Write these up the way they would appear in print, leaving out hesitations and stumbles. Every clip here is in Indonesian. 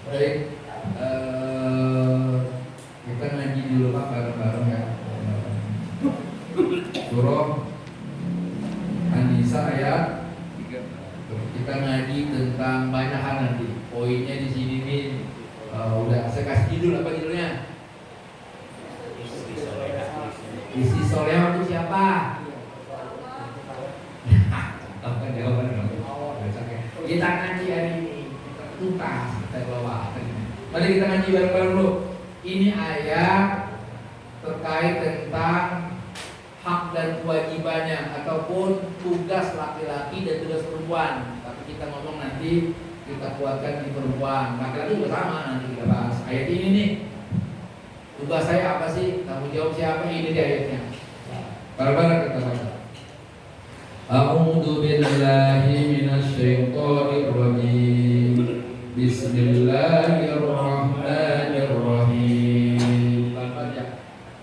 Baik, kita ngaji dulu Pak bareng-bareng ya. Surah An-Nisa ayat 3. Kita ngaji tentang banyak hal nanti. Poinnya di sini nih udah saya kasih judul, apa judulnya? Istri solehah itu siapa? Apa jawaban? Kita ngaji hari ini, kita tuntas, kita bawa. Mari kita ngaji bareng-bareng dulu. Ini ayat terkait tentang hak dan kewajibannya ataupun tugas laki-laki dan tugas perempuan. Tapi kita ngomong nanti kita kuatkan di perempuan. Laki-laki juga sama, nanti kita bahas. Ayat ini nih, tugas saya apa sih? Tanggung jawab siapa? Ini dia ayatnya. Bareng-bareng kita baca. A'udzu billahi minasyaitonir rajim. Bismillahirrahmanirrahim.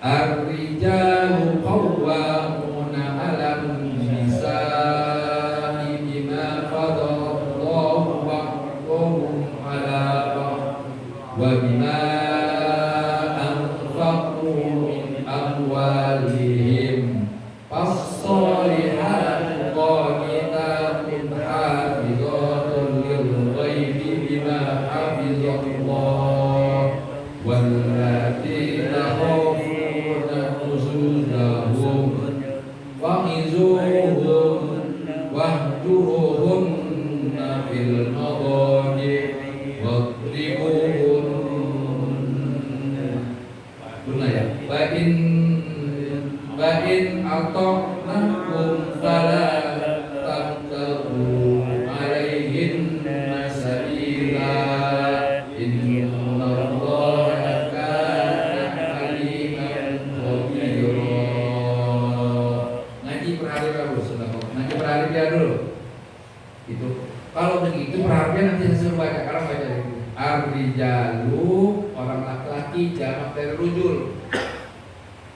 Ar-rijalu qawwamuna 'alan nisa'i bima qadallahu ba'dhum 'ala ba'd wa bima anfaqu min amwalihim. Fas-solihatu qanitatun hafizatun lil-ghaibi bima hafizallah wallati takhafuna nuzulahum fa'izuhum wahjuruhunna fil madaji' wadribuhunna. Benar ya? Ba'in ata'nakum fala tabtagu alaihinna sabila innallaha kana aliman khabira. Ngaji per hari baru sudah kok. Ngaji per hari dia dulu. Itu kalau begitu perhatian nanti saya suruh baca. Sekarang baca itu. Ar-rijalu, orang laki-laki, jamak dari rujul.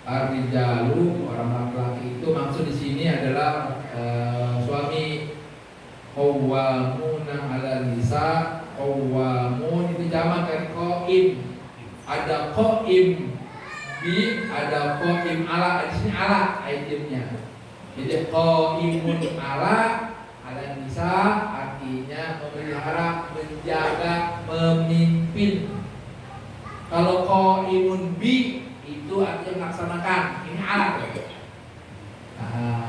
Ar-rijalu, orang laki-laki itu maksud di sini adalah suami. Qawwamuna 'ala nisa, qawwamun itu jamak dari qaim. Ada qaim bi, ada qaim ala. Di sini ala itemnya. Jadi qaimun ala nisa artinya memelihara, menjaga, memimpin. Kalau qaimun bi itu artinya melaksanakan. Ini ala.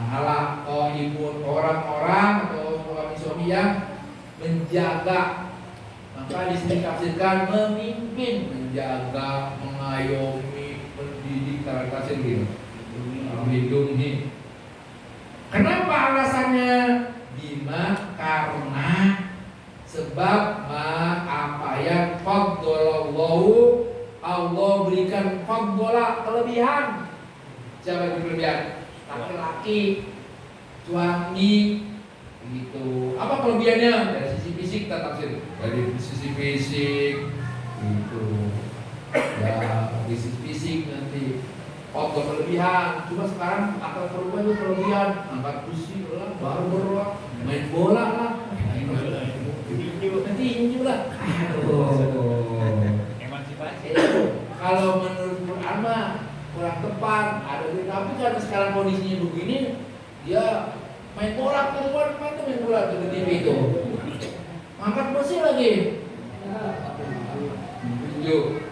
Ala qaimun, orang-orang atau suami-suami yang menjaga. Maka di sini tafsirkan memimpin, menjaga, mengayomi, mendidik, tafsir gitu. Melindungi. Kenapa alasannya? Bima, karena sebab apa yang faddalallahu, Allah berikan faddola, kelebihan. Siapa yang kelebihan? Laki-laki, suami, begitu. Apa kelebihannya? Dari sisi fisik kita tafsir. Dari sisi fisik, gitu. Ya, dari sisi fisik nanti faddol kelebihan. Cuma sekarang akal perempuan itu kelebihan. Angkat kursi lah, baru main bola lah. Nanti inju lah. Emansipasi. Kalau menurut Quran mah kurang tepat. Tapi karena sekarang kondisinya begini, dia main bola keluar itu main bola ke TV itu. Angkat besi lagi. Inju.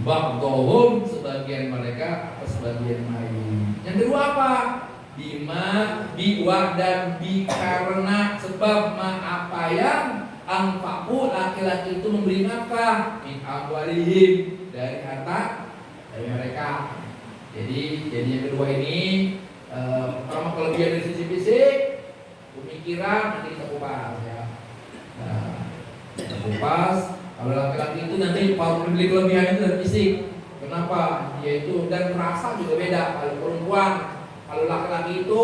Ba'dhum, sebagian mereka atau sebagian lain. Yang kedua apa? Bima, biwa dan bi, karena sebab apa yang anfaqu, laki-laki itu memberi nafkah min amwalihim, dari harta dari mereka. Jadi yang kedua ini pertama kelebihan dari sisi fisik, pemikiran, nanti kita kupas ya. Kita kupas. Kalau laki-laki itu nanti membeli kelebihan itu dari fisik. Kenapa? Dia itu dan rasa juga beda. Kalau perempuan, kalau laki-laki itu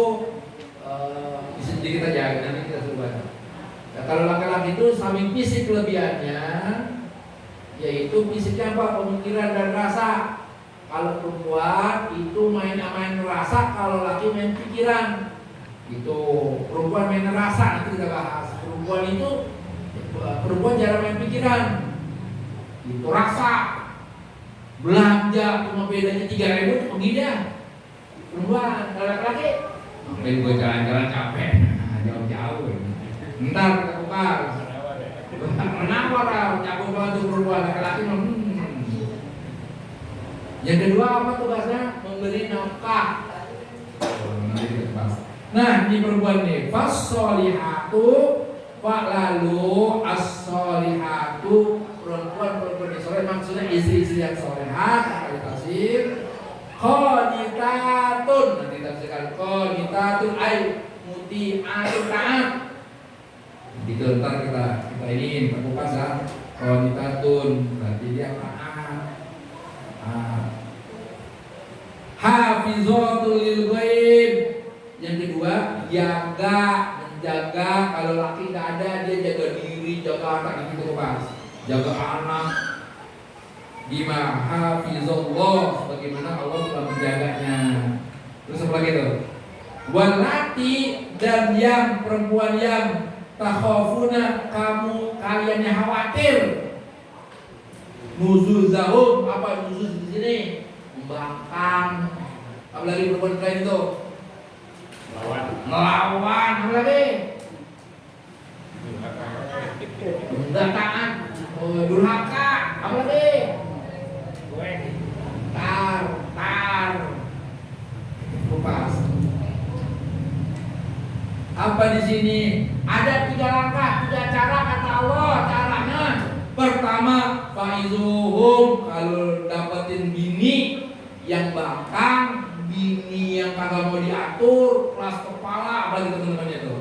sedikit aja, nanti kita coba. Ya, kalau laki-laki itu samping fisik kelebihannya, yaitu fisiknya apa? Pemikiran dan rasa. Kalau perempuan itu main rasa, kalau laki main pikiran. Itu perempuan main rasa, nanti kita bahas. Perempuan jarang main pikiran. itu rasa belanja cuma bedanya 3.000 cuma gini ya. Perempuan, kalau laki-laki ngapain gue jalan-jalan capek, jauh-jauh ntar kita tukar kenapa orang cabut banget tuh perempuan, laki-laki yang kedua apa tugasnya? Memberi nafkah. Nah ini perempuan nih, fas-solihatu lalu as-solihatu, perempuan yang soleh maksudnya istri-istri yang solehah, kata tafsir. Qanitatun, nanti tafsirkan qanitatun ay muti'atun taat. Gitu ntar kita ini kupas ya. Qanitatun berarti dia taat. Hafizatul lil ghaib. Yang kedua, menjaga kalau laki nggak ada dia jaga diri, jaga anak gitu kupas. Jaga anak. Bima hafizallah, sebagaimana Allah telah menjaganya. Terus apa lagi tuh? Walati, dan yang perempuan yang takhafuna kalian yang khawatir. Nuzuzahum, apa nuzuz di sini? Membangkang. Apa lagi perempuan lain itu? Melawan, apa lagi? Durhaka. Durhaka, apa lagi? Tar kupas. Apa di sini? Ada 3 langkah, 3 cara kata Allah. Caranya pertama, faizuhum, kalau dapetin bini yang bangkang, bini yang kagak mau diatur, kelas kepala, apa gitu teman-teman itu.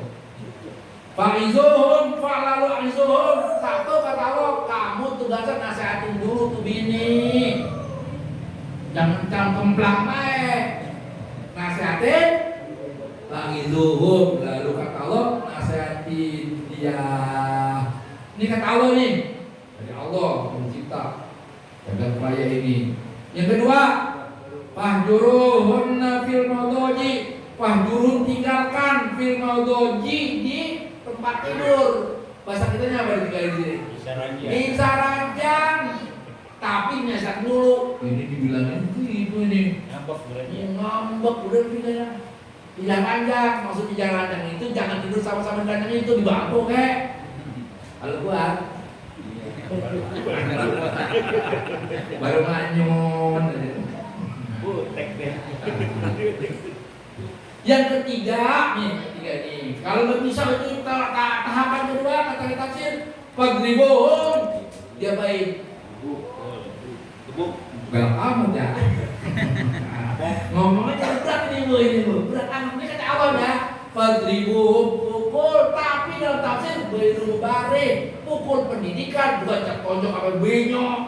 Faizuhum, lalu aizuhum. Satu kata Allah, kamu tugasnya nasihatin dulu tuh bini. Jangan kemplang baik. Nasihatin, faizuhum, lalu kata Allah, nasihatin dia. Ini kata Allah nih, dari Allah pencipta jagat raya ini. Yang kedua, fahjuruhunna fil maudoji, fahjurun, tinggalkan fil maudoji, di tempat tidur. Bahasa kitanya apa ditinggalin di sini? Bisa ranjang. Tapi nyesat dulu. Ini dibilangin itu ini. Ngambek udah pindahnya. Tidak ranjang, maksud tidak ranjang itu jangan tidur sama-sama di ranjang itu, dibantu kek. Kalau buat baru nganyun. Yang ketiga nih, kalau nggak bisa itu tahapan kedua kata tafsir, fadribuhum, dia baik. Galak amat ya. Ngomong aja berat ini bu, berat amat. Ini kata awal ya, fadribuhum, pukul. Tapi dalam tafsir beriru bare, pukul pendidikan, bukan cak tonjok apa benyok,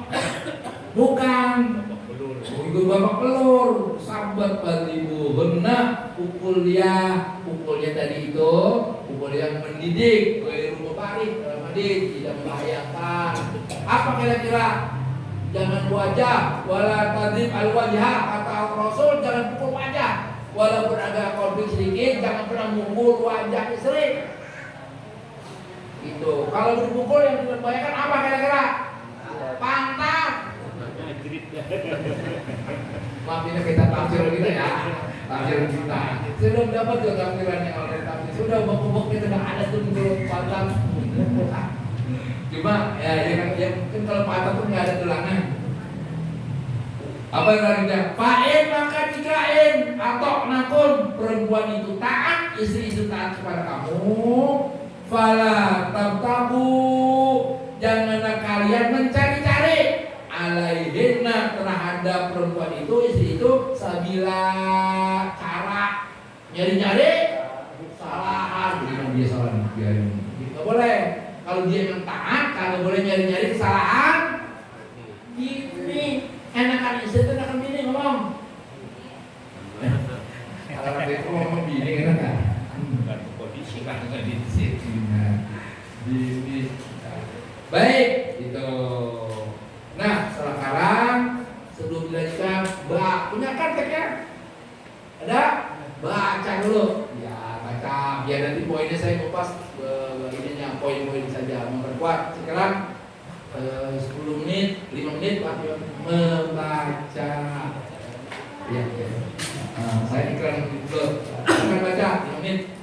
bukan. Itu babak pelur, sahabat fadribuhunna, pukul dia, pukulnya tadi itu, pukul yang mendidik, beriru bare, tidak membahayakan. Apa kira-kira? Jangan wajah, wala tadrib al wajah, kata Rasul, jangan pukul wajah. Walaupun agak konflik sedikit, jangan pernah mukul wajah istri. Itu. Kalau dipukul yang membahayakan apa kira-kira? Pantat. Maaf ini kita tafsir kita ya, tafsir kita. Sudah dapat juga tafsirannya oleh tafsir. Sudah bok-bok kita sudah ada tuh untuk pantat. Cuma ya mungkin kalau patah pun nggak ada tulangnya. Apa yang artinya? Fa'in maka jikain atau nakun, perempuan itu taat, istri itu taat kepada kamu. Fala tabtabu, janganlah kalian mencari-cari alaihinna, terhadap perempuan itu, istri itu, sabila, cara nyari-nyari kesalahan. Jadi dia salah biarin, nggak boleh. Kalau dia yang taat, kalau boleh nyari-nyari kesalahan, ini enakan istri itu enakan bini ngomong. Kalau itu ngomong bini enak kan? Bukan kondisi, kan kondisi. Bini. Baik, itu. Nah, sekarang sebelum dilanjutkan, punya kan teknya? Ada? Baca dulu. Ya, baca. Biar nanti poinnya saya kupas. Poin-poin saja. menit Pak membaca. Ya, ya. Saya iklan dulu. Akan baca 5 menit.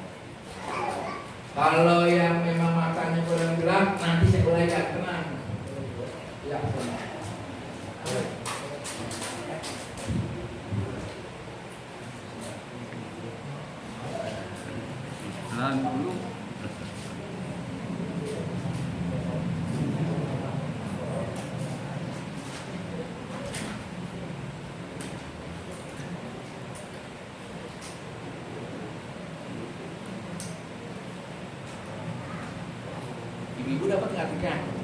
Kalau yang memang matanya kurang gelap, nanti saya belajar, tenang. Ya, tenang. Dulu. Ibu dapat nggak?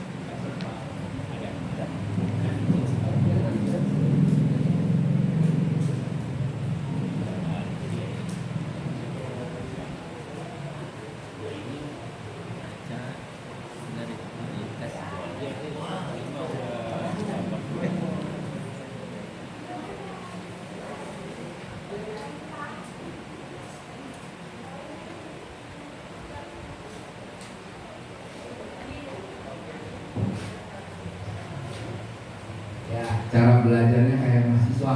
Cara belajarnya kayak mahasiswa,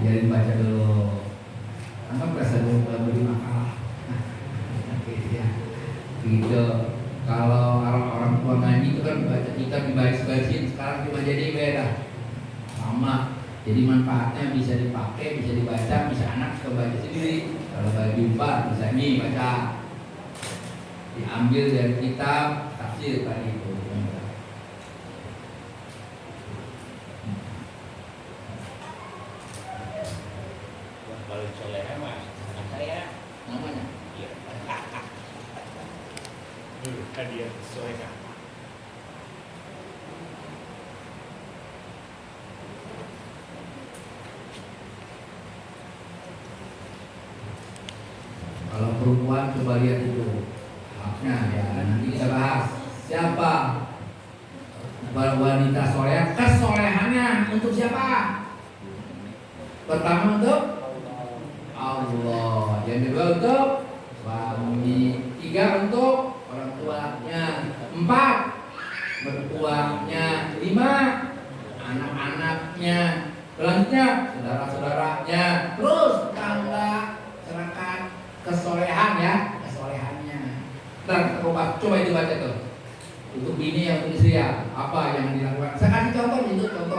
biarin baca dulu. Anggap rasa beri makalah. Ya, gitu. Kalau orang tua ngaji itu kan baca kitab dibaris-barisin, sekarang cuma jadi beda. Sama. Jadi manfaatnya bisa dipakai, bisa dibaca, bisa anak suka baca sendiri. Kalau jumpa bisa nih baca. Diambil dari kitab tafsir tadi itu. Hadiah Soleha. Kalau perempuan coba lihat itu haknya ya, nanti kita bahas siapa wanita soleha, kesolehannya untuk siapa? Pertama untuk Allah, yang kedua untuk suami, 3 untuk orang tuanya, 4 mertuanya, 5 anak-anaknya, selanjutnya saudara-saudaranya, terus tetangga, masyarakat, kesolehan ya, kesolehannya. Dan coba itu baca tuh. Untuk bini yang untuk istri ya, apa yang dilakukan? Saya kasih contoh itu, contoh.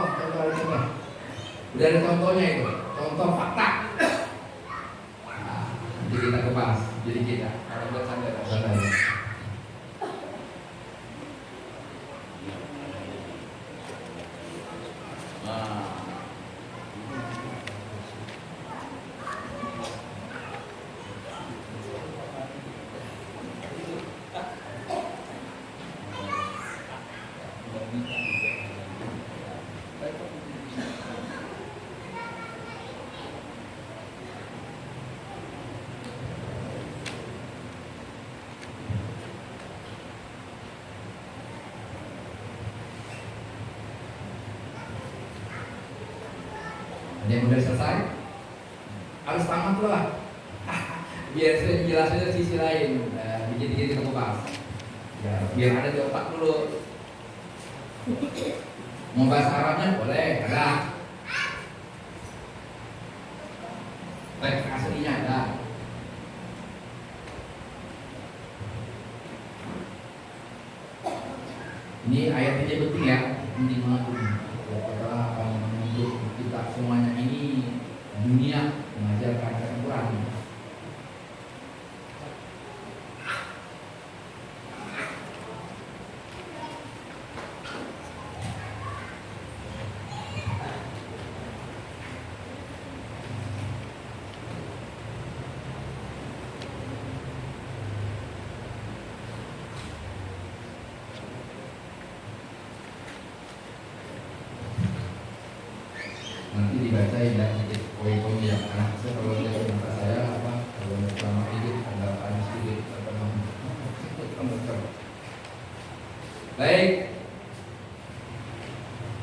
Udah ada contohnya itu, contoh fakta. Nah, nanti kita kupas, jadi kita kalau buat santai. Ada yang udah selesai? Harus tamat lah. Biar saya jelasin dari sisi lain. Dikit-dikit kita kupas. Ya, biar ada di otak dulu. Mau bahasa Arabnya boleh, ada. Teks aslinya ada. Ini ayat ini penting ya, penting banget ini. Adalah akan menuntut kita semuanya ini dunia mengajarkan Al-Quran. Nanti dibacain ya poin-poin yang anak saya kalau dia minta saya apa kalau selama ini ada apa sedikit apa namanya. Baik,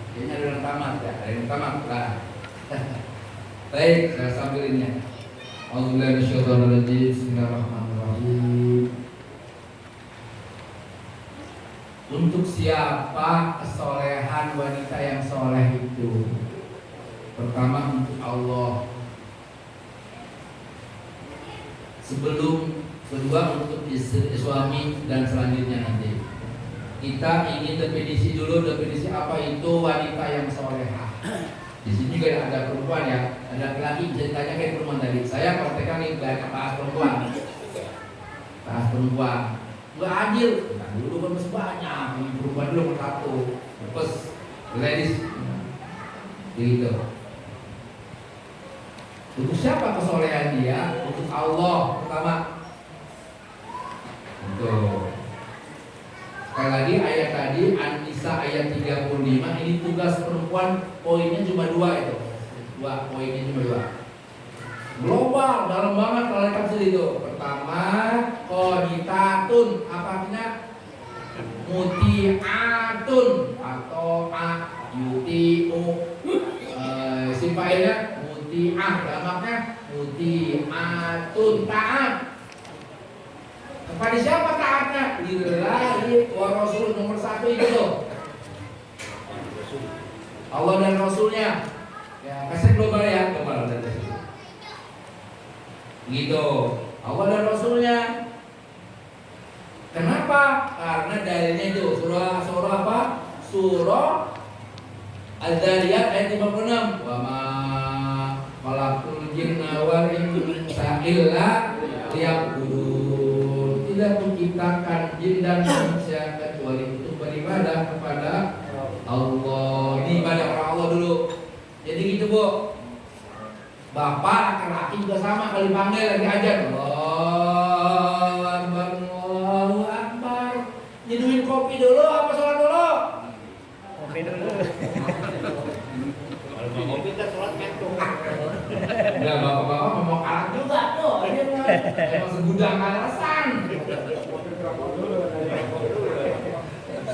kayaknya ada yang tamat ya, ada yang tamat lah. Baik, saya sambilinnya. Alhamdulillah, bismillahirrahmanirrahim. Untuk siapa kesolehan wanita yang soleh itu? Pertama untuk Allah. Sebelum kedua untuk istri, suami dan selanjutnya nanti. Kita ingin definisi dulu, definisi apa itu wanita yang solehah. Di sini juga ada perempuan ya, ada laki-laki bisa ditanya kayak perempuan tadi. Saya praktekkan nih bahas perempuan, Gak adil. Nah, dulu kan masih banyak, perempuan dulu nomor satu, terus ladies, gitu. Untuk siapa kesolehan dia? Untuk Allah pertama. Untuk sekali lagi ayat tadi An-Nisa ayat 35 ini tugas perempuan poinnya cuma dua itu. Poinnya cuma dua. Global, dalam banget kalau tafsir itu. Pertama, qoditatun, apa artinya? Mutiatun atau ayutiu. Sifailnya mutiah, dalamnya mutiatun, taat. Kepada siapa taatnya? Lillahi wa rasul, nomor satu itu loh. Allah dan Rasulnya. Ya, kasih global ya, global dari situ. Gitu. Allah dan Rasulnya. Kenapa? Karena dalilnya itu surah apa? Surah Al-Dzariyat ayat 56. Wa ma khalaqul jinna wal insa illa liya'budun. Tidak menciptakan jin dan manusia kecuali untuk beribadah kepada Allah. Ini ibadah kepada Allah dulu. Jadi gitu, Bu. Bapak laki-laki juga sama, kalau dipanggil lagi ajar, Allahu Akbar, Allahu Akbar. Nyeduhin kopi dulu apa sholat dulu? Kopi dulu. Kalau mau kopi kan sholat ngantuk. Enggak, bapak-bapak mau kalah juga tuh. Ini memang segudang alasan.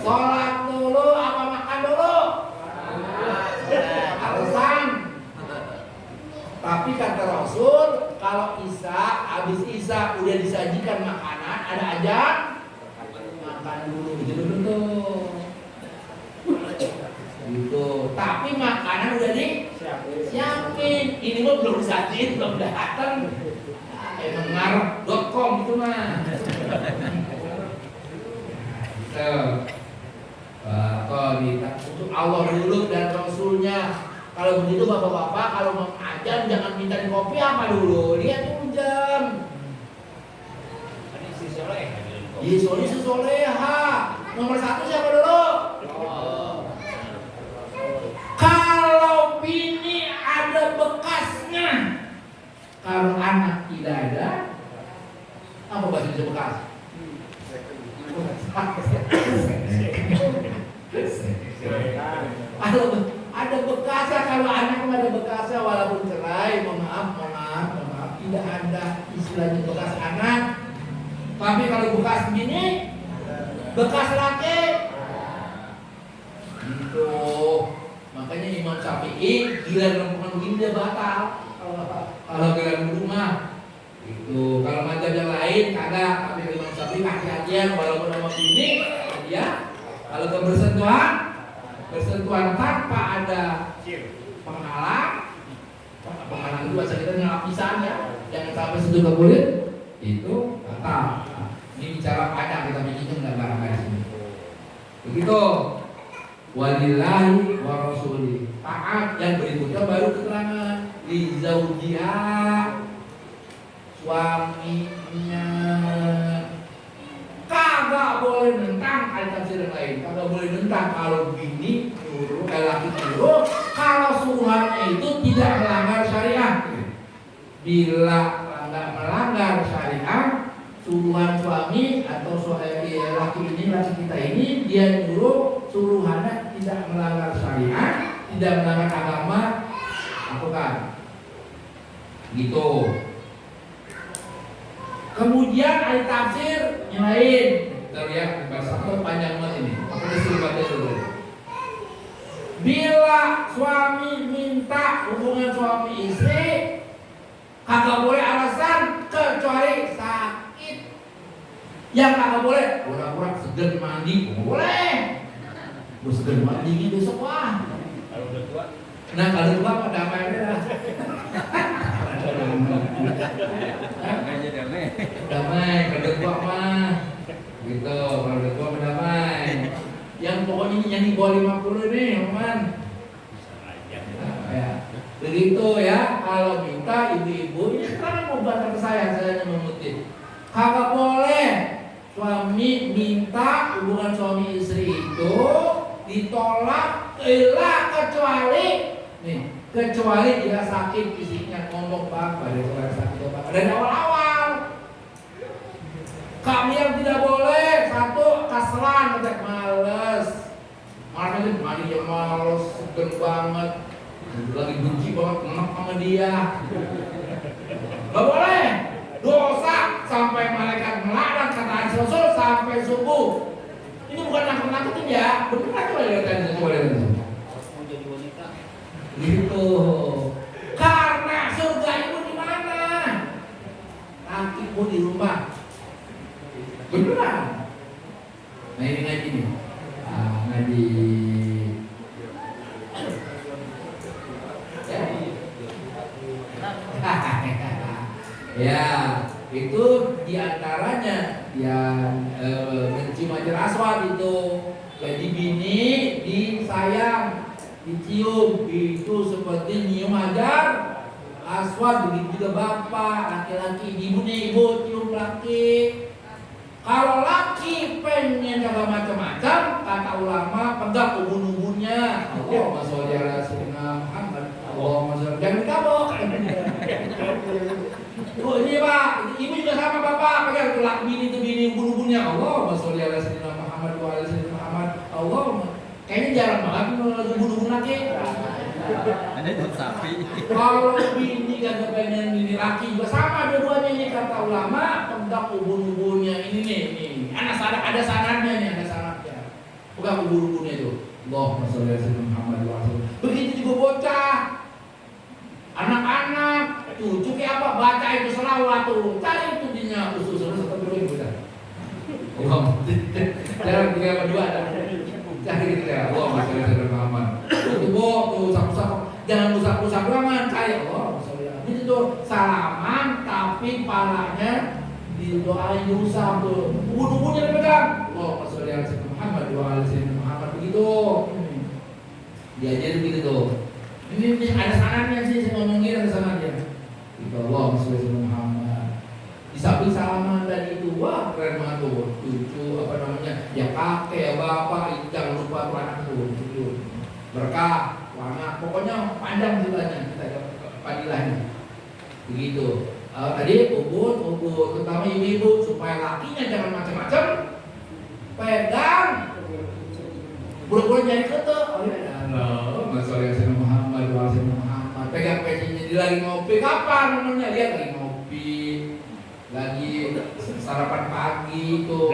Sholat dulu apa makan dulu? Alasan. Tapi kata Rasul, kalau habis Isya udah disajikan makanan, ada ajar makan dulu gitu. Gitu. Tapi makanan udah disiapin. Ini mah belum disajiin, belum datang. Emang ngarep.com itu mah. Untuk Allah dulu dan Rasulnya. Kalau begitu bapak-bapak kalau mau ajan jangan minta kopi apa dulu, lihat dulu jam. Ini si soleh. Yesus ini soleha. Nomor satu siapa dulu? Kalau bini ada bekasnya, kalau anak tidak ada, apa bahasa Indonesia bekas? Ada bekasnya, kalau anak ada bekasnya walaupun cerai, mohon maaf, tidak ada istilahnya bekas anak. Tapi kalau bekas bini, bekas laki, gitu. Makanya Imam Syafi'i giliran lingkungan begini dia batal. Kalau giliran rumah, itu kalau macam yang lain kagak. Tapi Imam Syafi'i hati-hatian walaupun sama bini, dia kalau bersentuhan tanpa ada penghalang itu bahasa kita lapisan ya, jangan sampai sentuh ke kulit, itu batal. Ini bicara panjang, kita bikin nggak barang di sini. Begitu. Walillahi wa rasuli. Taat yang berikutnya baru keterangan li zaujiha, suaminya. Kagak boleh nentang, ada tafsir yang lain. Kagak boleh nentang kalau bini nyuruh, laki nyuruh, kalau suruhannya itu tidak melanggar syariah. Bila nggak melanggar syariah, suruhan suami atau laki kita ini dia nyuruh suruhannya tidak melanggar syariah, tidak melanggar agama, lakukan. Gitu. Kemudian ada tafsir yang lain. Kita lihat bahasa panjang banget ini. Apa disuruh baca dulu? Bila suami minta hubungan suami istri, kagak boleh alasan kecuali sakit. Yang kagak boleh pura-pura segan mandi boleh. Gue segan mandi besok wah. Kalau udah tua, Nah kalau tua apa damai dah. Damai kalau tua mah. Gitu kalau tua mah damai. Yang pokoknya yang di bawah 50 nih, teman. bisa aja. Ya. Begitu ya, kalau minta ibu-ibu ini sekarang mau bantu ke saya hanya memutih. Kagak boleh suami minta hubungan suami istri itu ditolak kecuali dia sakit fisiknya, ngomong bapak dari sakit bapak dari awal-awal. Kami yang tidak boleh satu kasran, kata males, mandi males, segan banget. Lagi benci banget enak sama dia. Gak boleh. Dosa sampai malaikat melarang kata Rasul sampai subuh. Ini bukan nakut-nakutin ya. Beneran coba lihat coba lihat. Mau jadi wanita. Gitu. Karena surga itu di mana? Lakimu di rumah. Beneran. Nah ini ngaji nih. Ngaji. Ya, itu diantaranya yang mencium hajar aswad itu. Jadi bini disayang, dicium, itu seperti nyium hajar aswad. Begitu juga bapak, laki-laki, ibu nih ibu cium laki. Kalau laki pengen segala macam-macam, kata ulama pegang ubun-ubunnya. Allahumma sholli ala sayyidina Muhammad. Allahumma sholli jangan dikabok. Oh ini pak, ibu juga sama bapak, pegang tuh laki bini itu bini ubun-ubunnya. Allahumma sholli ala sayyidina Muhammad wa ala sayyidina Muhammad. Allahumma. Kayaknya jarang banget ubun-ubun laki. Ada yang sapi. Kalau bini kagak pengen bini laki juga sama dua-duanya ini kata ulama pegang ubun-ubunnya ini nih. Ada sanadnya nih, ada sanadnya. Pegang ubun-ubunnya itu. Allahumma sholli ala sayyidina Muhammad wa ala sayyidina. Begitu juga bocah. Anak-anak, cucu kayak apa? Baca itu selawat tuh. Cari itu dinya khusus satu dulu kita. Jangan tiga berdua ada. Cari gitu ya. Allahumma sholli ala sayyidina Muhammad. Tuh sapu-sapu. Jangan usap-usap ruangan. Kayak Allah maksudnya. Itu tuh salaman tapi palanya didoain diusap tuh. Ubun-ubunnya dipegang. Allahumma sholli ala sayyidina Muhammad wa ala sayyidina Muhammad begitu. Diajarin begitu tuh. Ini ada sanadnya sih, saya ngomongin ada sanadnya. Itu Allahumma sholli ala sayyidina Muhammad. Disamping salaman tadi itu, wah keren banget tuh. Cucu apa namanya? Ya kakek, ya bapak, jangan lupa tuh anak tuh. Cucu. Berkah, anak, pokoknya panjang ceritanya kita padilahnya. Begitu. Tadi ubun, terutama ibu-ibu supaya lakinya jangan macam-macam. Pegang. Buru-buru jadi ketuk. Oh iya. Halo, masalah Sayyidina Muhammad, Sayyidina Muhammad. Pegang pecinya dia lagi ngopi. Kapan namanya? Dia lagi ngopi. Lagi sarapan pagi tuh.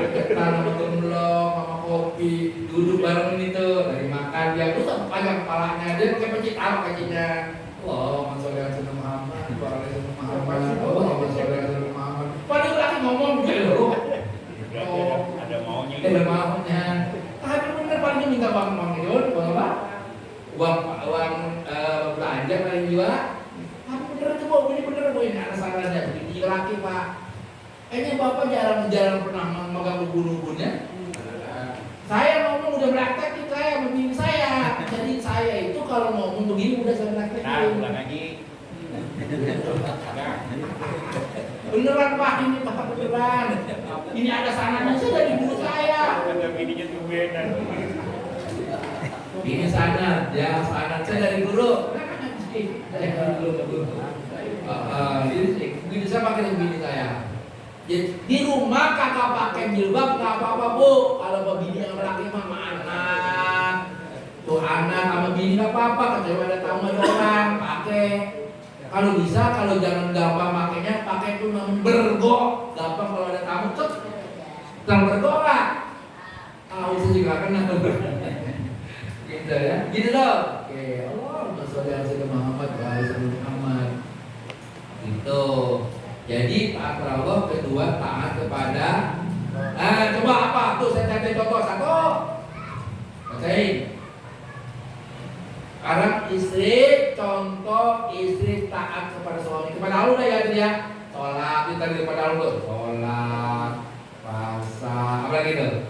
Ketan sama gemblong sama kopi. Duduk bareng ini tuh. Lagi makan dia terus panjang kepalanya. Dia pakai peci taruh pecinya. Allah, masalah Sayyidina Muhammad, Sayyidina Muhammad. Allah, masalah Sayyidina Muhammad. Padahal lagi ngomong gitu. Ada maunya. Ada maunya. Tapi bener paling minta uang itu, uang apa? Uang belanja paling juga. Tapi bener tuh bu, ini bener bu ini ada salahnya. Begini laki pak. Kayaknya bapak jarang pernah memegang ubun-ubunnya. Saya ngomong udah praktek saya membini saya. Jadi saya itu kalau ngomong begini udah saya praktek. Nah, ulang lagi. Beneran pak ini pak beneran. Ini ada sanadnya sih dari guru saya. Ada bininya tuh beda. Ini sanad, ya sanad saya dari guru. Dari guru. Jadi saya pakai bini saya. Jadi, di rumah kakak pakai jilbab nggak apa-apa bu. Kalau bini yang laki mama anak, tuh anak sama bini nggak apa-apa. Kecuali ada tamu ada orang pakai. Kalau bisa, kalau jangan gampang makainya pakai itu namanya bergo. Gampang kalau ada tamu cek, jangan bergo lah. Tahu saya juga kena. Gitu ya, gitu loh. Oke, Allah, masalah Sayyidina Muhammad, Sayyidina Muhammad. Gitu. Jadi taat Allah kedua taat kepada Nah, coba apa? Tuh saya cari contoh satu. Bacain. Sekarang istri, contoh istri taat kepada suami. Kepada Allah ya dia. Sholat, itu tadi kepada Allah tuh. Sholat, puasa, apa lagi tuh?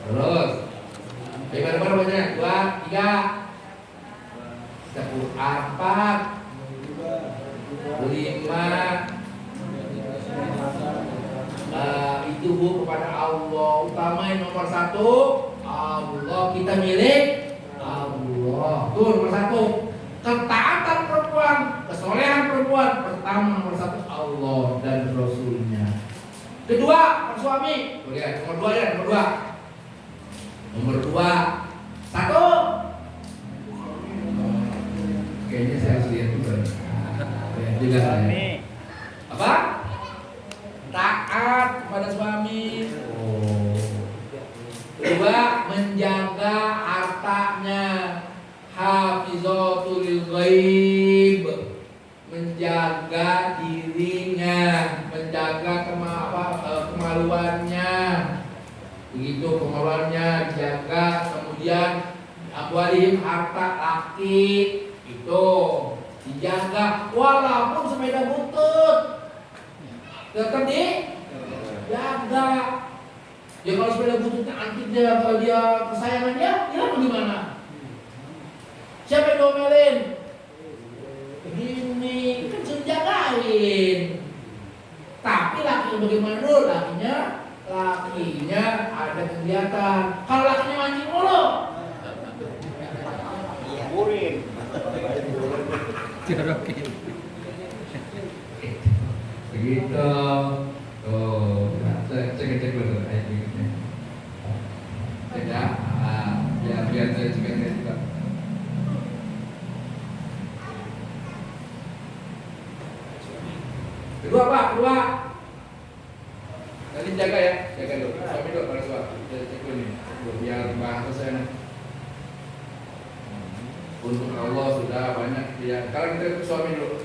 Terus, bagaimana bacanya? 2, 3, 10, 4, 5. Itu Bu kepada Allah. Utamain nomor 1 Allah, kita milik Allah. Tuh nomor 1. Ketaatan perempuan, kesolehan perempuan, pertama nomor 1 Allah dan Rasulnya. Kedua suami. Lihat nomor 2 ya, nomor 2. Nomor 2 1. Kayaknya saya harus lihat dulu. Juga Suami. apa? Taat kepada suami. Kedua, menjaga hartanya. Hafizatul ghaib, menjaga dirinya, menjaga kemaluannya. Begitu kemaluannya dijaga. Kemudian amwalihim, harta laki itu dijaga, walaupun sepeda butut tetap dijaga. Ya kalau sepeda bututnya antik dia, kalau dia kesayangannya, ya bagaimana? Siapa yang domelin? Ini kan sudah jagain. Tapi lakinya bagaimana dulu? Lakinya ada kegiatan. Kalau lakinya mancing mulu, Burin. Jorokin. begitu. Oh, saya cek dulu ayat ini. Tidak, biar saya cek juga. Kedua Pak, kedua. Nanti jaga ya, jaga dulu. Suami dulu pada suami. Saya cek dulu nih, biar bahasa saya nanti. Untuk Allah sudah banyak dia. Sekarang kita ke suami dulu.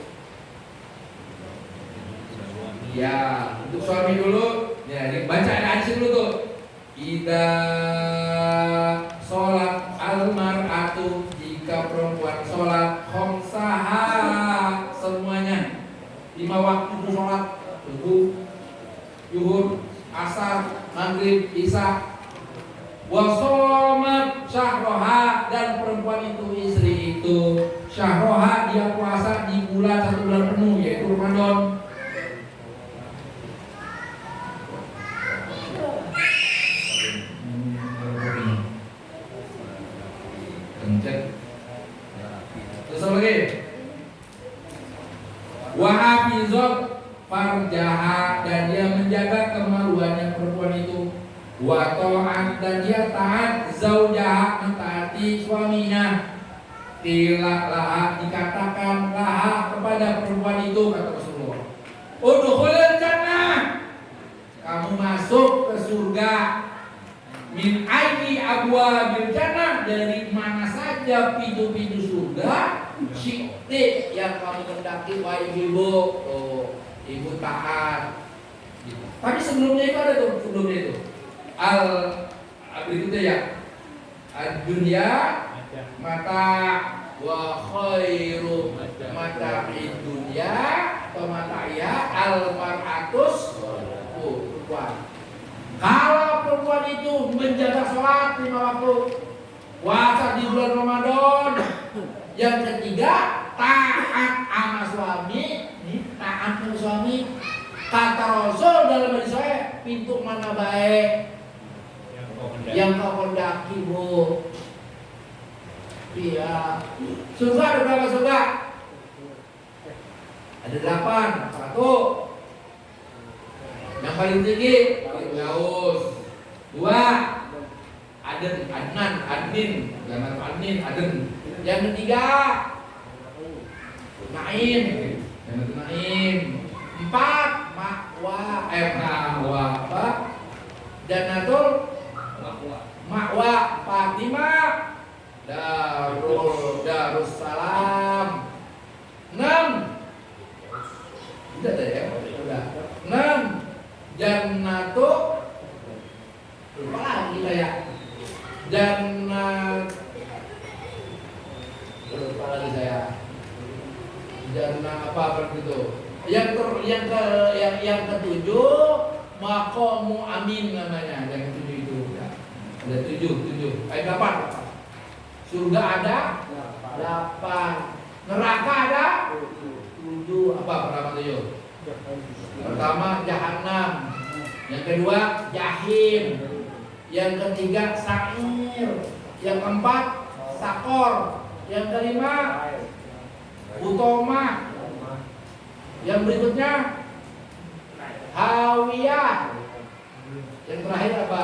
Ya, untuk suami dulu. Ya, ini baca hadis dulu tuh. Ida sholat al-mar'atu, jika perempuan sholat khomsaha, semuanya 5 waktu itu sholat, subuh, zuhur, asar, maghrib, isya. Wasomat syahroha, dan perempuan itu, istri itu syahroha, dia puasa di bulan 1 bulan penuh, yaitu Ramadan. Terus apa lagi? Wahafizot farjaha, dan dia menjaga kemaluannya perempuan itu. Wa ta'at, dan dia taat zaujaha, mentaati suaminya. Qila laha, dikatakan laha kepada perempuan itu, kata Rasulullah, udkhulil jannah, kamu masuk ke surga. Min ayyi abwabil jannah, dari mana saja pintu-pintu surga. Syi'ti, yang kamu hendaki, wahai ibu. Oh, ibu taat. Tapi sebelumnya itu ada tuh, sebelumnya itu berikutnya ya, ad-dunya mata wa khairu mata dunya atau mata ya al-mar'atus perempuan. Kalau perempuan itu menjaga sholat 5 waktu, puasa di bulan Ramadan, yang ketiga taat sama suami, taat sama suami. Kata Rasul dalam hadis saya, pintu mana baik yang kau hendaki, Bu. Iya. Surga ada berapa surga? Ada 8. 1. Yang paling tinggi Firdaus. 2. Adnin. Jangan Adnin, Aden. Yang ketiga Naim. Yang Naim. 4. Ma'wa apa? Jannatul Ma'wa. 5. Darussalam. 6. Udah tadi ya? Udah. 6. Jannah lupa lagi saya. Jannah apa itu? Yang ketujuh maqamu amin namanya. Yang ketujuh itu. Ada tujuh. Delapan. Surga ada 8. Neraka ada 7. Apa pertama 7? Pertama Jahannam. Yang kedua Jahim. Yang ketiga Sa'ir. Yang keempat Sakor. Yang kelima Utoma. Yang berikutnya Hawiyah. Yang terakhir apa?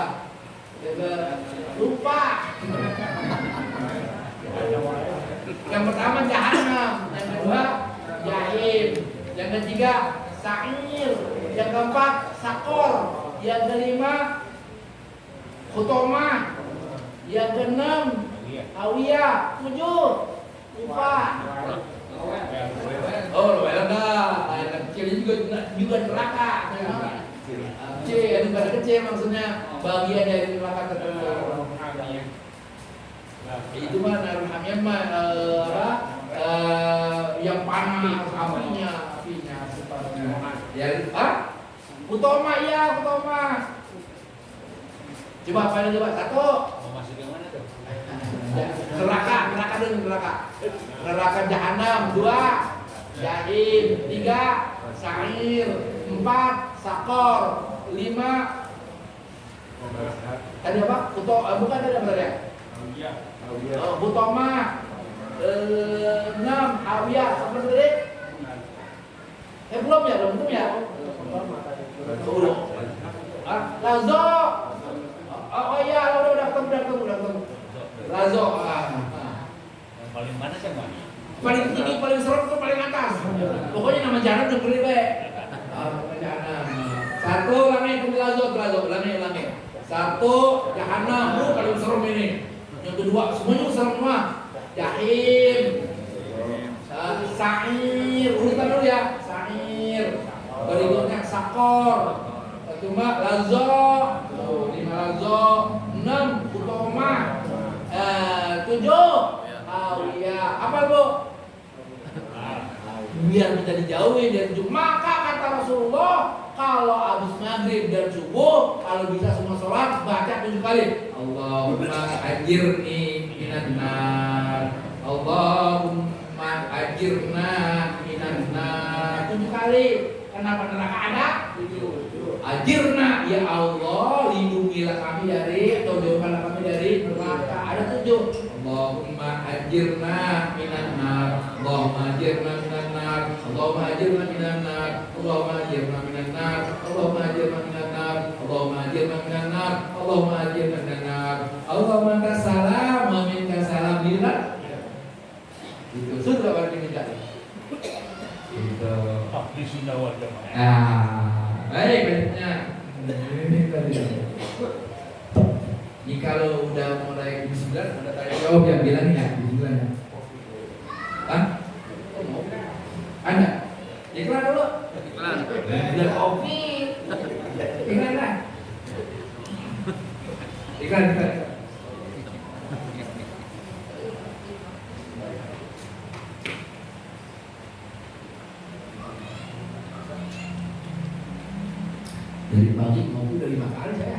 Lupa. Yang pertama Jahannam. Yang kedua Jahim. Yang ketiga Sa'ir. Yang keempat Sakor. Yang kelima Utoma. Yang keenam Hawiyah. 7 lupa. Oh, enggak. Yang kecil juga neraka. Kecil, bukan kecil maksudnya bagian dari neraka tertentu. Itu mah narhamnya mah yang panas apinya sifatnya. Ya, Utoma ya, Utoma. Coba apa coba? Satu. Mau masuk yang mana tuh? Neraka Jahanam. 2 Jahim. 3 Sa'ir. 4 Sakor. 5 tadi apa? Bukan tadi apa tadi? Utoma. 6 Hawiyah. Sampai tadi? Belum ya? Belum. Lazo. Oh iya, udah ketemu. Lazo. Yang paling mana sih bang? Paling tinggi, paling serem tuh paling atas. Pokoknya nama jalan dengerin deh. Jahanam. 1 langit Lazo. Langit. 1 Jahanam, paling serem ini. Yang kedua semuanya serem semua. Jahim. Sa'ir. Urutan dulu ya. Sa'ir. Berikutnya Sakor. Cuma Lazo. 5 Lazo. 6 Utoma. 7 Hawiyah. Apa bu? Biar kita dijauhin dari itu. Maka kata Rasulullah, kalau habis maghrib dan subuh, kalau bisa semua sholat, baca 7 kali. Allahumma ajirni minan nar. Allahumma ajirna minan nar. 7 kali. Kenapa neraka ada? Ajirna, ya Allah, lindungilah kami dari, atau jauhkanlah kami dari neraka. Ada 7. Allahumma ajirna minan nar. Allahumma ajirna minan nar. Allahumma ajirna minan nar. Allahumma ajirna minan nar. Allahumma ajirna minan nar. Allahumma ajirna minan nar. Allahumma ajirna minan nar. Allahumma anta salam wa minka salam. Bila itu sudah berarti minta. Itu. Di Sunda wal Jamaah. Baik berikutnya. Jikalau udah mulai jam 9 ada tanya jawab yang bilang ya jam 9 ya. Ada. Iklan dulu. Udah kopi. Iklan lah. Iklan. Dari pagi ngopi udah 5 kali saya.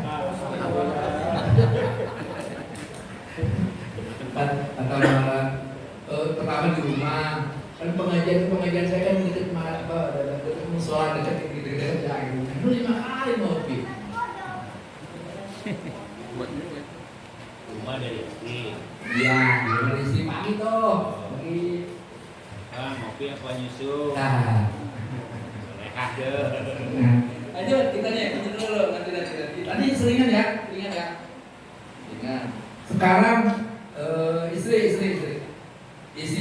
Atau malah pertama di rumah. Kan pengajian saya kan dekat musola dekat ya. Itu 5 kali ngopi. Rumah dari istri. Iya, dari istri pagi tuh. Pagi. Ngopi apa nyusu? Nah. Lekas deh. Lanjut kita nih, dulu nanti. Tadi seringan ya. Sekarang istri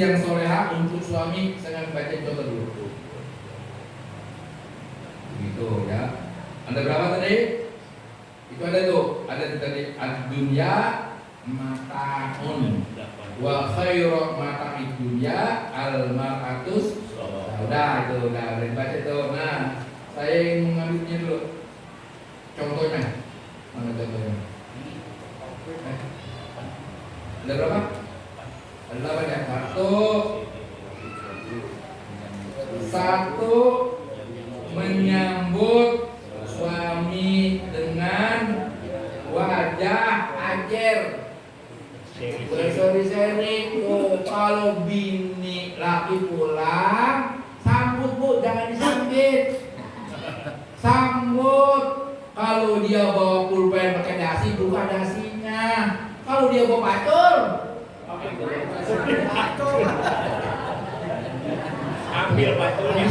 yang soleha untuk suami saya baca contoh dulu. Begitu ya. Ada berapa tadi? Itu ada tuh. Ada tadi ad-dunya mata'un wa khairu mata'id dunya al-mar'atus. Udah baca itu. Nah, saya ingin mengambilnya dulu. Contohnya. Mana contohnya? Ada berapa? Ada 8 ya. Satu menyambut suami dengan wajah ajer. Berseri-seri tuh. Kalau bini laki pulang, sambut bu, jangan disambit. Sambut. Kalau dia bawa pulpen pakai dasi, buka dasinya. Kalau dia bawa pacul, Ambil batunya.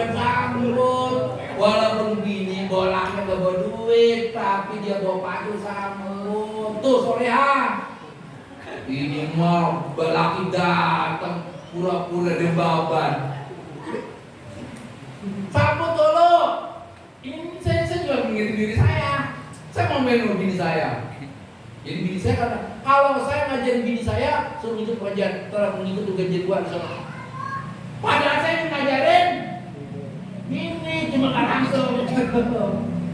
habis sambut. Walaupun bini bawa laki gak bawa duit, tapi dia bawa pacul sambut. Tuh sorehan. Ini mah laki datang pura-pura dembaban. Sambut dulu. Ini saya juga mengingat diri saya. Saya mau main bini saya. Jadi bini saya kata, kalau saya ngajarin bini saya, suruh ikut pengajian, terus mengikut pengajian gua di sana. Padahal saya ngajarin ini cuma kan langsung.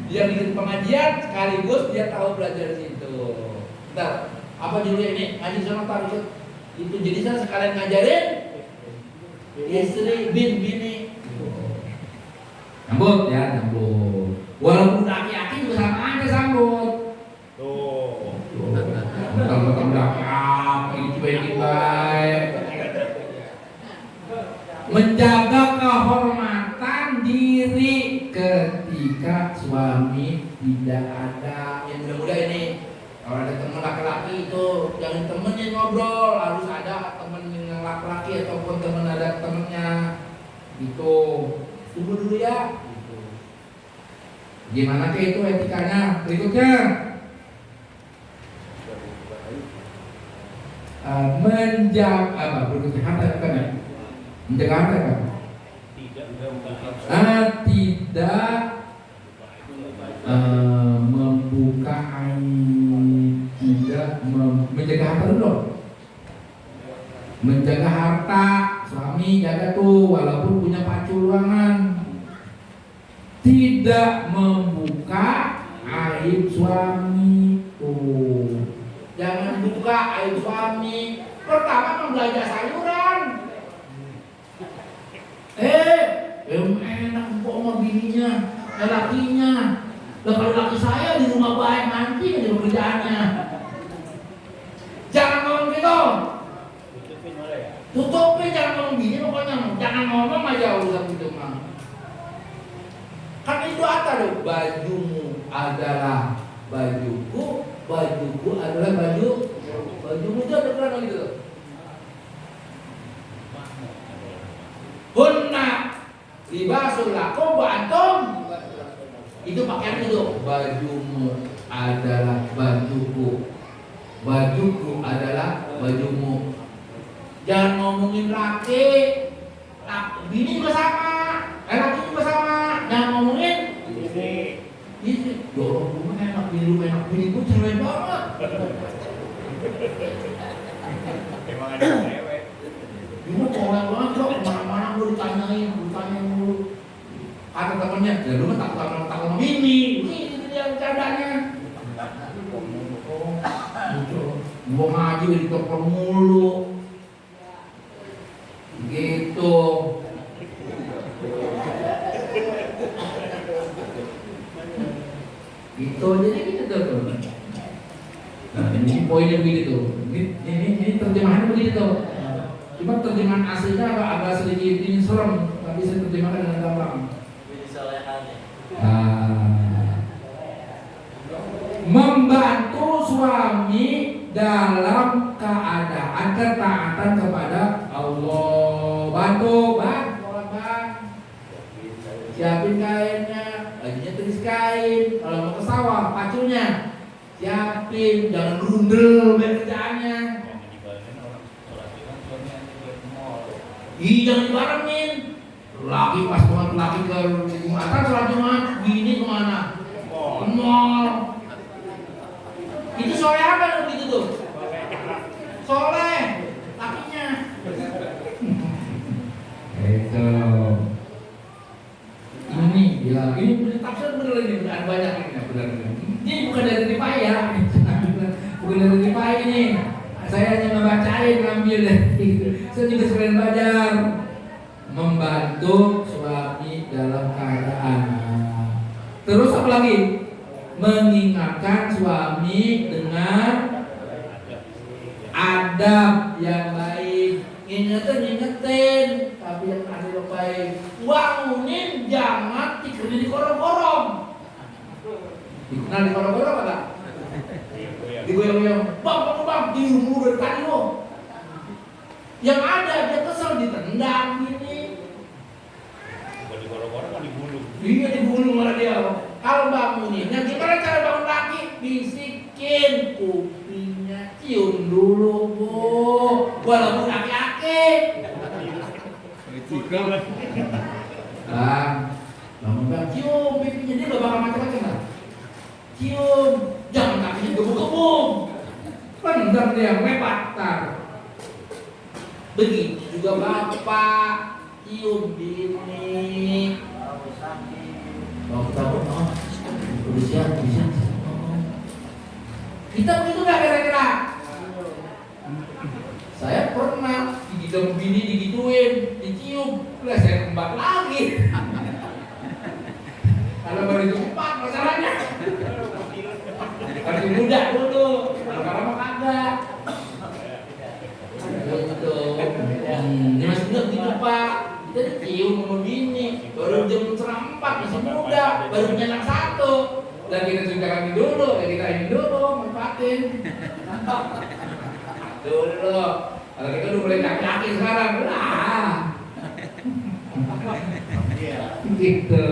Dia ikut pengajian sekaligus dia tahu belajar di situ. Bentar, apa judulnya ini? Ngaji sama taruh itu. Jadi saya sekalian ngajarin istri bini. Sambut ya, sambut. Walaupun laki-laki juga sama aja sambut. Tuh. Tentang laki-laki cuekin baik. Menjaga kehormatan diri ketika suami tidak ada. Yang muda-muda ini, kalau ada teman laki-laki itu jangan temenin ngobrol, harus ada temen yang laki-laki ataupun temen ada temennya. Itu tunggu dulu ya. Gimana ke itu etikanya? Berikutnya menjaga apa? Berikutnya harta kan ya? Menjaga harta kan? Tidak membuka aib, tidak menjaga harta dulu. Menjaga harta, suami jaga tuh walaupun punya pacul ruangan. Tidak membuka aib suami tuh. Jangan buka aib suami. Pertama membelanja sayuran. Enak kok sama bininya, lakinya. Lah kalau laki saya di rumah baik nanti di kerjaannya. Jangan ngomong gitu. Tutupin jangan ngomong bini pokoknya. Jangan ngomong aja urusan itu mah. Kan itu apa loh? Bajumu adalah bajuku, bajuku adalah bajumu itu ada peran gitu. Hunna libasul lakum wa antum. Itu pakaian itu. Bajumu adalah bajuku, bajuku adalah bajumu. Jangan ngomongin laki, bini juga sama, laki juga sama. Jangan ngomongin ini. Dorong rumah enak, bini gue cewek banget. Emang ada cewek. Cuma cewek banget loh, kemana-mana gue ditanyain dulu. Kata temennya, ya lu mah takut sama bini. Ini dia bercandanya. Gue ngaji di telepon mulu. Gitu. Itu jadi gitu tuh. Nah ini poinnya begitu. Ini terjemahannya begitu. Cuma terjemahan aslinya agak sedikit ini serem, tapi saya terjemahkan dengan gampang. Membantu suami dalam keadaan ketaatan kepada Allah. Bantu bang. Siapin kainnya, bajunya tulis kain. Kalau mau ke sawah, paculnya siapin, jangan rundel kerjaannya. Jangan dibarengin. Laki pas banget laki ke Jumatan sholat Jumat, bini kemana? Mall. Itu soleh apa begitu tuh? Soleh, lakinya. Itu. Ini ya, ini tafsir bener ini, ada banyak ini benar. Ini bukan dari Rifai ya, bukan dari Rifai ini. Saya hanya ngebacain ngambil dari saya juga sekalian belajar membantu suami dalam keadaan. Terus apa lagi? Mengingatkan suami dengan adab yang baik. Ingetin, tapi yang ada yang baik. Bangunin, jangan tidurnya di korong-korong. Dikenal di korong-korong enggak? Digoyang-goyang, bang, diam dulu dari tadi lo. Yang ada dia kesel ditendang gini. Bukan digorong-gorong, kan digulung. Iya digulung malah dia. Kalau banguninnya gimana cara bangun lagi? Bisikin kupingnya, cium dulu bu. Walaupun aki-aki. Bangun cium pipinya, dia gak bakal macam-macam lah. Cium, jangan kakinya gebuk-gebuk. Pendam dia mepatar. Begitu juga bapak, cium bini. Bangun, udah siap. Kita begitu gak kira-kira? Saya pernah digigit bini, digituin, dicium, lah saya kembat lagi. Kalau baru itu empat masalahnya. Masih muda dulu, kalau lama kagak. Gitu. Ini masih muda gitu pak. Kita dicium sama bini, baru jam setengah 4 masih muda, baru punya anak 1. Dan kita sudah kami dulu, ya kita ini dulu, manfaatin. Dulu, kalau kita udah mulai kaki-kaki sekarang, lah. Gitu.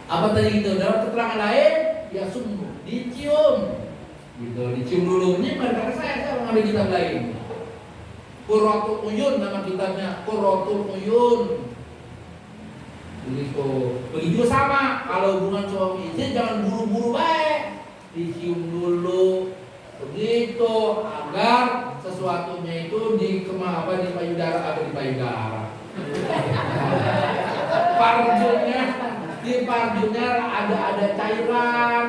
Apa tadi gitu? Dalam keterangan lain, dia sungguh dicium. Gitu, dicium dulu. Ini kata saya mengambil kitab lain. Qurratul Uyun nama kitabnya, Qurratul Uyun. Begitu sama. Kalau hubungan suami istri jangan buru-buru baik, dicium dulu. Begitu agar sesuatunya itu di payudara atau di payudara. Di parjunya ada cairan.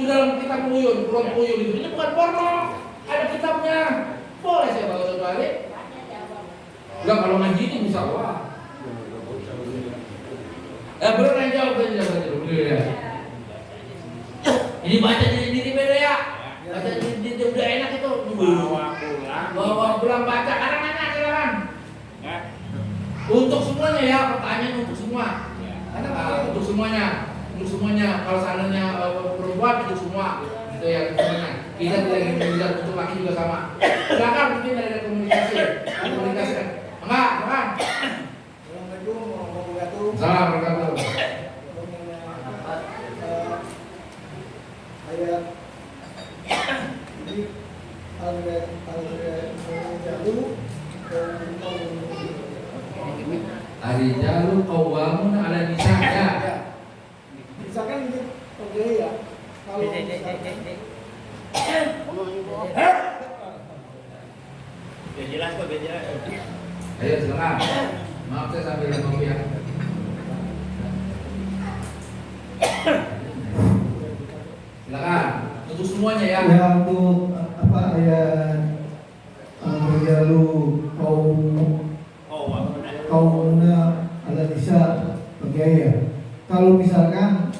Di dalam kitab Uyun, Qurratul Uyun itu. Ini bukan porno, ada kitabnya. Boleh saya bawa satu hari? Enggak, kalau ngaji ini bisa wah. Bener yang jawab dulu ya. Ini baca diri beda ya. Baca diri udah enak itu. Bawa pulang baca. Kadang nanya silakan. Untuk semuanya ya, pertanyaan untuk semua. Untuk semuanya. Kalau seandainya perempuan untuk semua. Itu ya semuanya. Kita tidak ingin menjelaskan untuk laki juga sama. Silakan mungkin ada komunikasi. Enggak. Salam berkata. Ayat ini Ar-rijalu qawwamun 'ala nisa'. Misalkan ini oke ya. Kalau Biar jelas kok, biar jelas. Ayo silakan. Maaf saya sambil ngopi ya. Silakan. Untuk semuanya ya. Ya untuk apa ayat berjalu kaumuna ala nisa bergaya. Kalau misalkan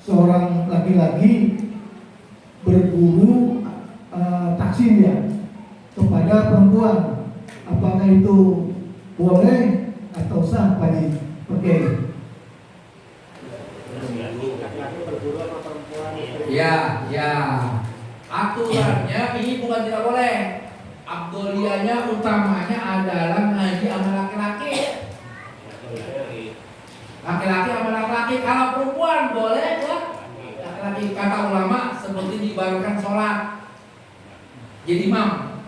seorang laki-laki berburu taksim ya kepada perempuan, apakah itu boleh atau sah wajib pakai? Ya. Aturannya ini bukan tidak boleh. Abdoliyahnya utamanya adalah ngaji sama laki-laki. Laki-laki sama laki-laki. Kalau perempuan boleh ya. Laki-laki kata ulama seperti diibaratkan sholat. Jadi imam.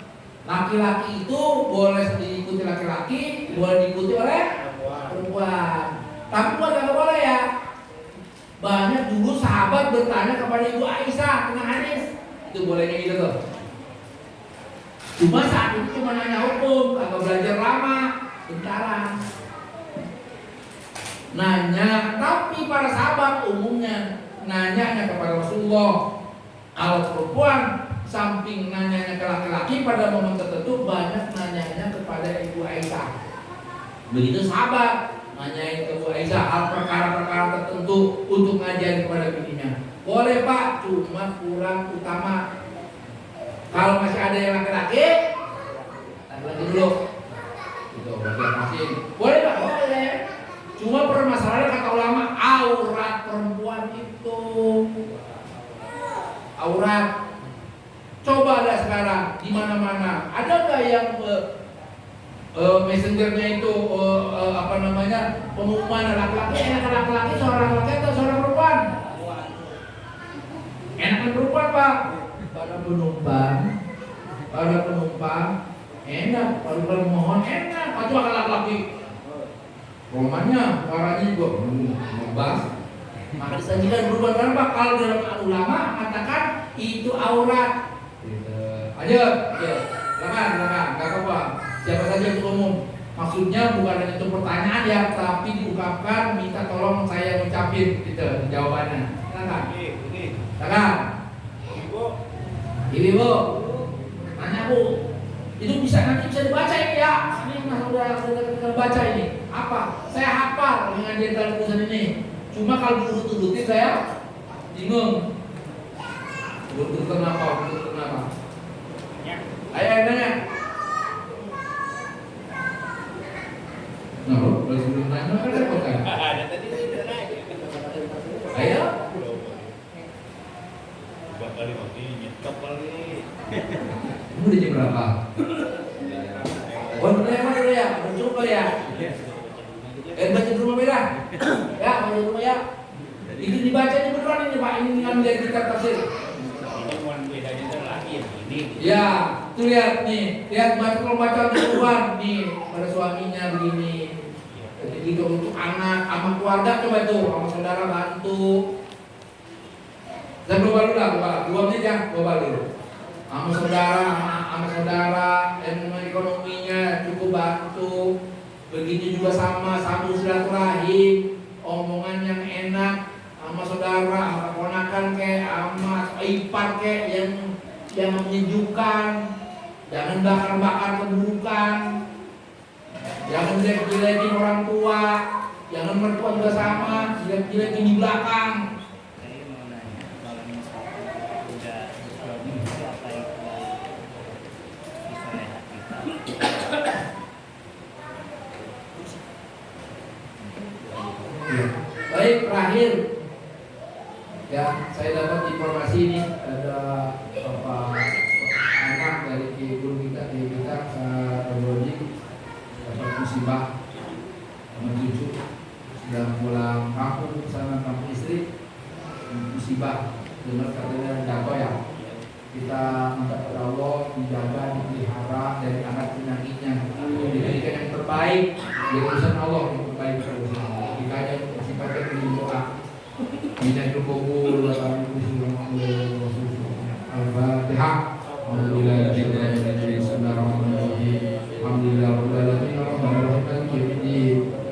Laki-laki itu boleh diikuti laki-laki, boleh diikuti oleh perempuan. Tapi bukan boleh ya. Banyak dulu sahabat bertanya kepada Ibu Aisyah tentang hadis. Itu bolehnya gitu tuh. Cuma saat itu cuma nanya hukum, agak belajar lama, bentaran. Nanya, tapi para sahabat umumnya nanyanya kepada Rasulullah. Kalau perempuan samping nanyanya ke laki-laki pada momen tertentu, banyak nanyanya kepada Ibu Aisyah. Begitu sahabat nanyain ke Bu Aisyah hal perkara-perkara tertentu untuk ngajarin kepada bininya. Boleh Pak, cuma kurang utama. Kalau masih ada yang laki-laki, laki-laki dulu. Itu bagian masing. Boleh Pak? Boleh. Cuma permasalahan kata ulama, aurat perempuan itu aurat. Coba ada sekarang di mana-mana. Ada nggak yang messengernya itu pengumuman laki-laki, enakan laki-laki, seorang laki atau seorang perempuan? Enakan perempuan Pak. Para penumpang enak, para pemohon enak, kecuali laki-laki. Romannya, suaranya juga ngebas. Maka disajikan berubah kenapa? Kalau dalam ulama mengatakan itu aurat. Ayo, silakan, nggak apa-apa. Siapa saja yang umum. Maksudnya bukan hanya itu pertanyaan ya, tapi diungkapkan, minta tolong saya ngucapin gitu jawabannya. Silakan. Silakan. Ibu. Nanya Bu. Itu nanti bisa dibaca ini ya. Ini Mas udah baca ini. Apa? Saya hafal dengan detail tulisan ini. Cuma kalau diurut-urutin saya bingung. Urut kenapa? Ayo nanya. Nah, kalau sebelum nanya kan repot kan? Ada tadi sudah naik. Ayo. Dua kali waktu ini nyetop kali. Ini udah jam berapa? Buat mulai mana dulu ya? Cukup kali ya? Baca di rumah beda? Ya, baca di rumah ya. Itu dibaca ini beneran ini Pak. Ini ngambil kitab tafsir. Ini mau bedanya lagi ini. Ya, tuh lihat nih, kalau baca keluar nih pada suaminya begini. Jadi gitu untuk anak, sama keluarga coba tuh, sama saudara bantu. Dan global dulu lah, 2 menit ya, global dulu. Sama saudara, ekonominya cukup bantu. Begitu juga sama satu silaturahim, omongan yang enak sama saudara, sama ponakan kayak, sama ipar kayak yang menyejukkan. Jangan bakar-bakar keburukan. Jangan jelek-jelekin orang tua. Jangan mertua juga sama, jelek-jelekin di belakang. Saya mau nanya, kalau misalkan udah suami apa yang istilah kita? Baik, terakhir ya, saya dapat informasi ini ada anak dari guru kita dapat musibah sama cucu sedang pulang kampung ke sana, kampung istri, musibah dengar katanya jatuh ya. Kita minta kepada Allah dijaga, dipelihara dari anak penyakitnya, diberikan yang terbaik dari urusan Allah, yang terbaik dari urusan Allah. Kita hanya sifatnya berdoa. Minal kubur wa Al-Fatihah. Alhamdulillah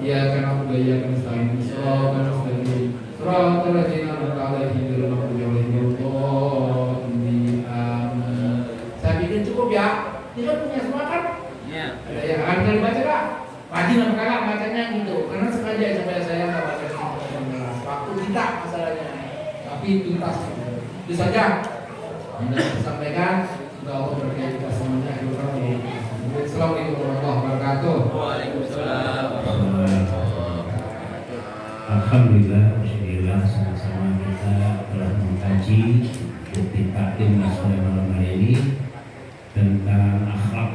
iyyaka na'budu wa iyyaka nasta'in. Shiratal mustaqim. Shiratal ladzina an'amta 'alaihim ghairil maghdubi 'alaihim waladdallin. Amin. Saya pikir cukup ya. Kita punya semua kan? Iya. Ada yang akan dibaca enggak? Rajin apa kagak bacanya gitu. Karena sengaja supaya saya enggak baca waktu kita masalahnya. Tapi tuntas. Itu saja yang dapat saya sampaikan. Semoga Allah berkahi kita semuanya. Assalamualaikum warahmatullahi wabarakatuh. Waalaikumsalam. Alhamdulillah, alhamdulillah sama-sama kita telah mengkaji bukti takdim malam hari ini tentang akhlak